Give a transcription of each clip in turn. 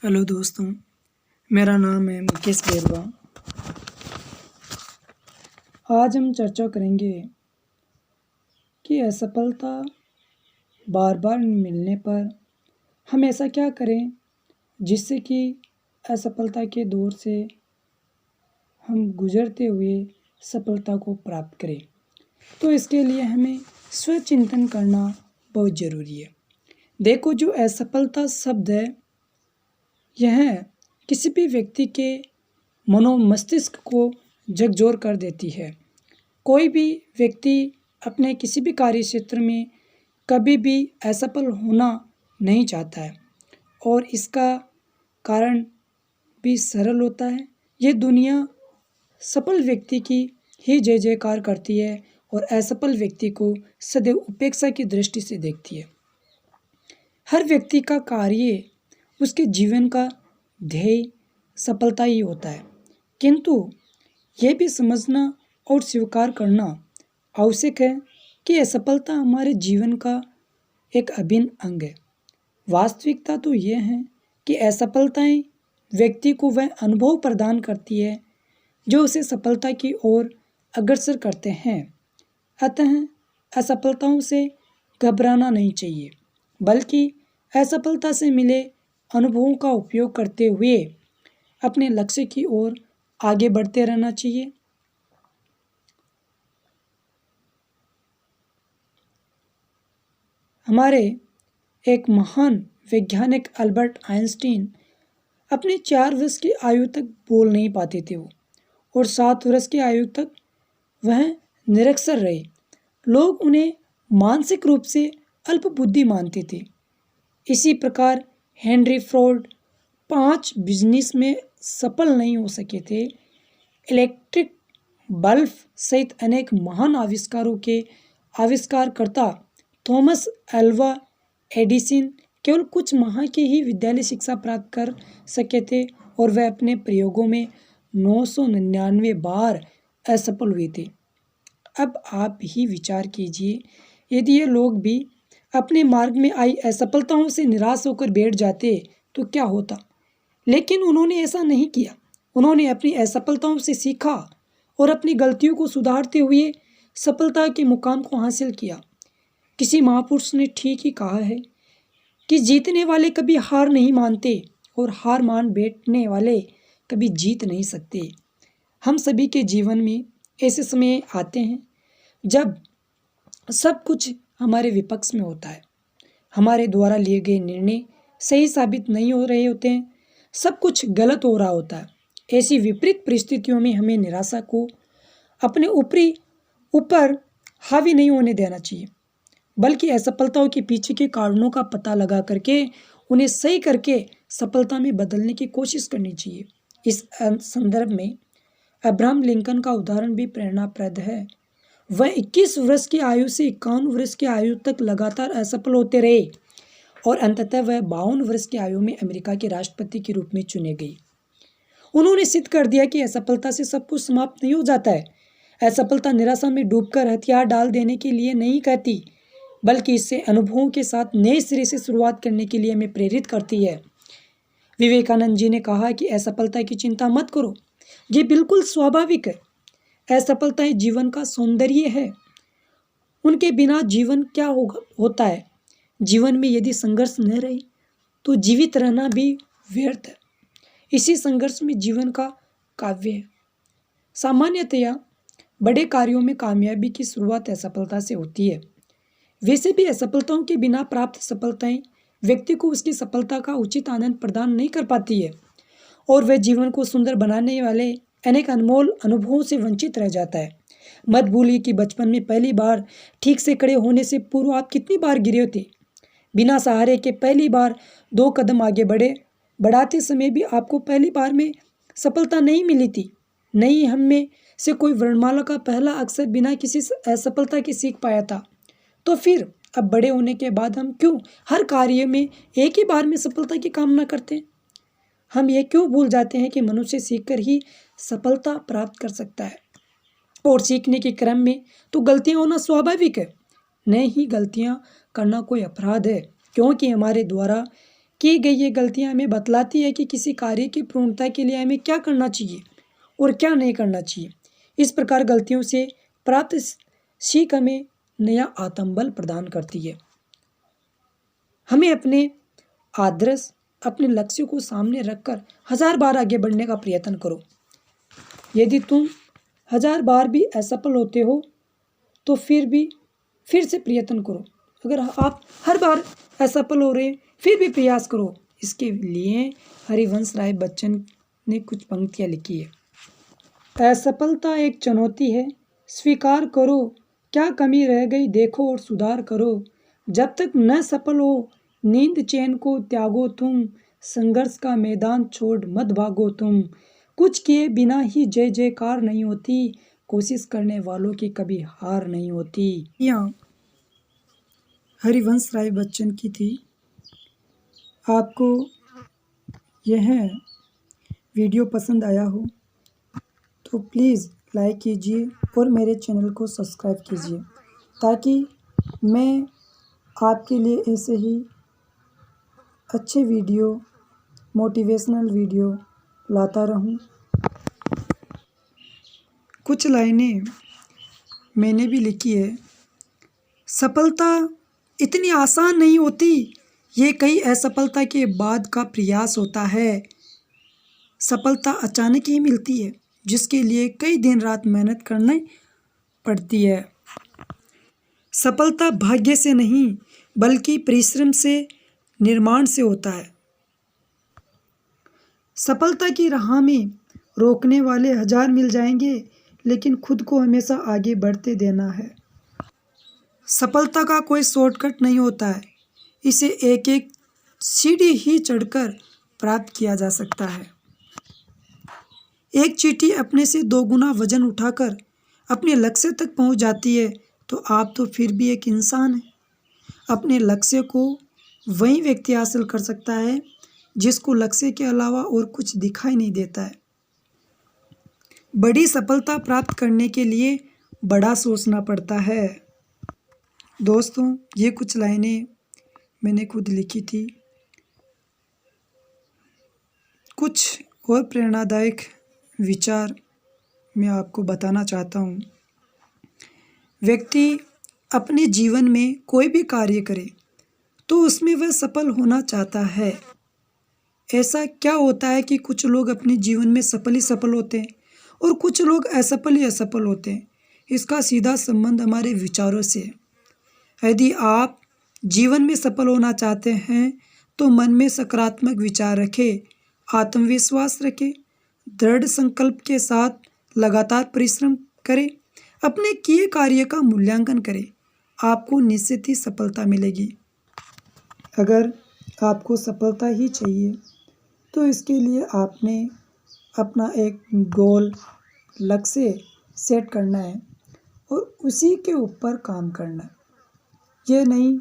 Hello दोस्तों, मेरा नाम है मुकेश बेरवा। आज हम चर्चा करेंगे कि असफलता बार बार मिलने पर हम ऐसा क्या करें जिससे कि असफलता के दौर से हम गुजरते हुए सफलता को प्राप्त करें। तो इसके लिए हमें स्वचिंतन करना बहुत ज़रूरी है। देखो, जो असफलता शब्द है, यह किसी भी व्यक्ति के मनोमस्तिष्क को झकझोर कर देती है। कोई भी व्यक्ति अपने किसी भी कार्य क्षेत्र में कभी भी असफल होना नहीं चाहता है, और इसका कारण भी सरल होता है। ये दुनिया सफल व्यक्ति की ही जय जयकार करती है और असफल व्यक्ति को सदैव उपेक्षा की दृष्टि से देखती है। हर व्यक्ति का कार्य, उसके जीवन का ध्येय सफलता ही होता है, किंतु यह भी समझना और स्वीकार करना आवश्यक है कि असफलता हमारे जीवन का एक अभिन्न अंग है। वास्तविकता तो यह है कि असफलताएं व्यक्ति को वह अनुभव प्रदान करती है जो उसे सफलता की ओर अग्रसर करते हैं। अतः असफलताओं से घबराना नहीं चाहिए, बल्कि असफलता से मिले अनुभवों का उपयोग करते हुए अपने लक्ष्य की ओर आगे बढ़ते रहना चाहिए। हमारे एक महान वैज्ञानिक अल्बर्ट आइंस्टीन अपने 4 वर्ष की आयु तक बोल नहीं पाते थे और 7 वर्ष की आयु तक वह निरक्षर रहे। लोग उन्हें मानसिक रूप से अल्पबुद्धि मानते थे। इसी प्रकार हेनरी फोर्ड 5 बिजनेस में सफल नहीं हो सके थे। इलेक्ट्रिक बल्ब सहित अनेक महान आविष्कारों के आविष्कारकर्ता थॉमस अल्वा एडिसन केवल कुछ माह की ही विद्यालय शिक्षा प्राप्त कर सके थे और वह अपने प्रयोगों में 999 बार असफल हुए थे। अब आप ही विचार कीजिए, यदि ये लोग भी अपने मार्ग में आई असफलताओं से निराश होकर बैठ जाते तो क्या होता। लेकिन उन्होंने ऐसा नहीं किया। उन्होंने अपनी असफलताओं से सीखा और अपनी गलतियों को सुधारते हुए सफलता के मुकाम को हासिल किया। किसी महापुरुष ने ठीक ही कहा है कि जीतने वाले कभी हार नहीं मानते और हार मान बैठने वाले कभी जीत नहीं सकते। हम सभी के जीवन में ऐसे समय आते हैं जब सब कुछ हमारे विपक्ष में होता है। हमारे द्वारा लिए गए निर्णय सही साबित नहीं हो रहे होते हैं, सब कुछ गलत हो रहा होता है। ऐसी विपरीत परिस्थितियों में हमें निराशा को अपने ऊपर हावी नहीं होने देना चाहिए, बल्कि असफलताओं के पीछे के कारणों का पता लगा करके उन्हें सही करके सफलता में बदलने की कोशिश करनी चाहिए। इस संदर्भ में अब्राहम लिंकन का उदाहरण भी प्रेरणाप्रद है। वह 21 वर्ष की आयु से 51 वर्ष की आयु तक लगातार असफल होते रहे और अंततः वह 52 वर्ष की आयु में अमेरिका के राष्ट्रपति के रूप में चुने गए। उन्होंने सिद्ध कर दिया कि असफलता से सब कुछ समाप्त नहीं हो जाता है। असफलता निराशा में डूबकर हथियार डाल देने के लिए नहीं कहती, बल्कि इससे अनुभवों के साथ नए सिरे से शुरुआत करने के लिए हमें प्रेरित करती है। विवेकानंद जी ने कहा कि असफलता की चिंता मत करो, ये बिल्कुल स्वाभाविक है। असफलताएं जीवन का सौंदर्य है। उनके बिना जीवन क्या होता है। जीवन में यदि संघर्ष न रहे तो जीवित रहना भी व्यर्थ है। इसी संघर्ष में जीवन का काव्य है। सामान्यतया बड़े कार्यों में कामयाबी की शुरुआत असफलता से होती है। वैसे भी असफलताओं के बिना प्राप्त सफलताएं व्यक्ति को उसकी सफलता का उचित आनंद प्रदान नहीं कर पाती है और वह जीवन को सुंदर बनाने वाले अनेक अनमोल अनुभवों से वंचित रह जाता है। मत भूलिए कि बचपन में पहली बार ठीक से खड़े होने से पूर्व आप कितनी बार गिरे थे। बिना सहारे के पहली बार 2 कदम आगे बढ़ाते समय भी आपको पहली बार में सफलता नहीं मिली थी। नहीं, हम में से कोई वर्णमाला का पहला अक्षर बिना किसी असफलता की सीख पाया था। तो फिर अब बड़े होने के बाद हम क्यों हर कार्य में एक ही बार में सफलता की कामना करते हैं। हम ये क्यों भूल जाते हैं कि मनुष्य सीखकर ही सफलता प्राप्त कर सकता है और सीखने के क्रम में तो गलतियां होना स्वाभाविक है। नहीं, गलतियां करना कोई अपराध है, क्योंकि हमारे द्वारा की गई ये गलतियाँ हमें बतलाती है कि किसी कार्य की पूर्णता के लिए हमें क्या करना चाहिए और क्या नहीं करना चाहिए। इस प्रकार गलतियों से प्राप्त सीख हमें नया आत्मबल प्रदान करती है। हमें अपने आदर्श, अपने लक्ष्यों को सामने रखकर 1000 बार आगे बढ़ने का प्रयत्न करो। यदि तुम 1000 बार भी असफल होते हो तो फिर से प्रयत्न करो। अगर आप हर बार असफल हो रहे फिर भी प्रयास करो। इसके लिए हरिवंश राय बच्चन ने कुछ पंक्तियाँ लिखी है। असफलता एक चुनौती है, स्वीकार करो, क्या कमी रह गई देखो और सुधार करो। जब तक न सफल हो नींद चैन को त्यागो तुम, संघर्ष का मैदान छोड़ मत भागो तुम। कुछ किए बिना ही जय जयकार नहीं होती, कोशिश करने वालों की कभी हार नहीं होती। यहाँ हरिवंश राय बच्चन की थी। आपको यह वीडियो पसंद आया हो तो प्लीज़ लाइक कीजिए और मेरे चैनल को सब्सक्राइब कीजिए, ताकि मैं आपके लिए ऐसे ही अच्छे वीडियो, मोटिवेशनल वीडियो लाता रहूं। कुछ लाइनें मैंने भी लिखी है। सफलता इतनी आसान नहीं होती, ये कई असफलता के बाद का प्रयास होता है। सफलता अचानक ही मिलती है, जिसके लिए कई दिन रात मेहनत करनी पड़ती है। सफलता भाग्य से नहीं बल्कि परिश्रम से, निर्माण से होता है। सफलता की राह में रोकने वाले 1000 मिल जाएंगे, लेकिन खुद को हमेशा आगे बढ़ते देना है। सफलता का कोई शॉर्टकट नहीं होता है, इसे एक एक सीढ़ी ही चढ़कर प्राप्त किया जा सकता है। एक चींटी अपने से 2 गुना वजन उठाकर अपने लक्ष्य तक पहुंच जाती है, तो आप तो फिर भी एक इंसान हैं। अपने लक्ष्य को वही व्यक्ति हासिल कर सकता है जिसको लक्ष्य के अलावा और कुछ दिखाई नहीं देता है। बड़ी सफलता प्राप्त करने के लिए बड़ा सोचना पड़ता है। दोस्तों, ये कुछ लाइनें मैंने खुद लिखी थी। कुछ और प्रेरणादायक विचार मैं आपको बताना चाहता हूँ। व्यक्ति अपने जीवन में कोई भी कार्य करे तो उसमें वह सफल होना चाहता है। ऐसा क्या होता है कि कुछ लोग अपने जीवन में सफल ही सफल होते हैं और कुछ लोग असफल ही असफल होते हैं। इसका सीधा संबंध हमारे विचारों से है। यदि आप जीवन में सफल होना चाहते हैं तो मन में सकारात्मक विचार रखें, आत्मविश्वास रखें, दृढ़ संकल्प के साथ लगातार परिश्रम करें, अपने किए कार्य का मूल्यांकन करें, आपको निश्चित ही सफलता मिलेगी। अगर आपको सफलता ही चाहिए तो इसके लिए आपने अपना एक गोल, लक्ष्य सेट करना है और उसी के ऊपर काम करना है। ये नहीं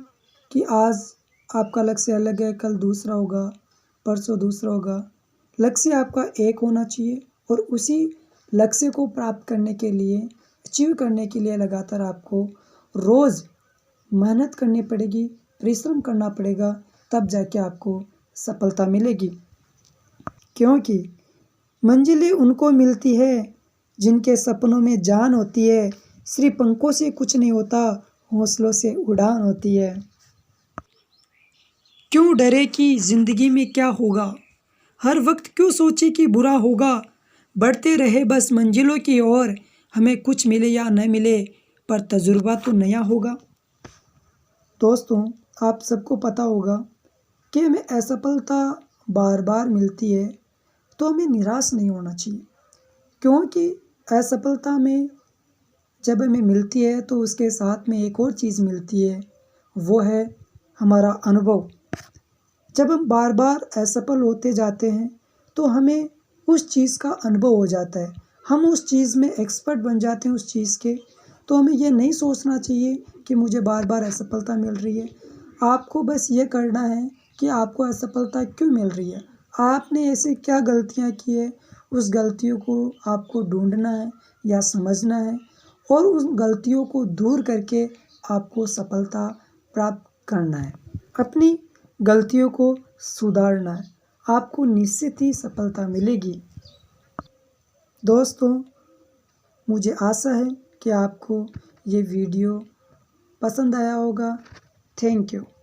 कि आज आपका लक्ष्य अलग है, कल दूसरा होगा, परसों दूसरा होगा। लक्ष्य आपका एक होना चाहिए और उसी लक्ष्य को प्राप्त करने के लिए, अचीव करने के लिए लगातार आपको रोज़ मेहनत करनी पड़ेगी, परिश्रम करना पड़ेगा, तब जाके आपको सफलता मिलेगी। क्योंकि मंजिलें उनको मिलती है जिनके सपनों में जान होती है। सिर्फ पंखों से कुछ नहीं होता, हौसलों से उड़ान होती है। क्यों डरे कि ज़िंदगी में क्या होगा, हर वक्त क्यों सोचे कि बुरा होगा। बढ़ते रहे बस मंजिलों की ओर, हमें कुछ मिले या न मिले पर तजुर्बा तो नया होगा। दोस्तों, आप सबको पता होगा कि हमें असफलता बार बार मिलती है तो हमें निराश नहीं होना चाहिए, क्योंकि असफलता में जब हमें मिलती है तो उसके साथ में एक और चीज़ मिलती है, वो है हमारा अनुभव। जब हम बार बार असफल होते जाते हैं तो हमें उस चीज़ का अनुभव हो जाता है, हम उस चीज़ में एक्सपर्ट बन जाते हैं उस चीज़ के। तो हमें ये नहीं सोचना चाहिए कि मुझे बार बार असफलता मिल रही है। आपको बस ये करना है कि आपको असफलता क्यों मिल रही है, आपने ऐसे क्या गलतियाँ की है, उस गलतियों को आपको ढूंढना है या समझना है और उस गलतियों को दूर करके आपको सफलता प्राप्त करना है। अपनी गलतियों को सुधारना है, आपको निश्चित ही सफलता मिलेगी। दोस्तों, मुझे आशा है कि आपको ये वीडियो पसंद आया होगा। Thank you.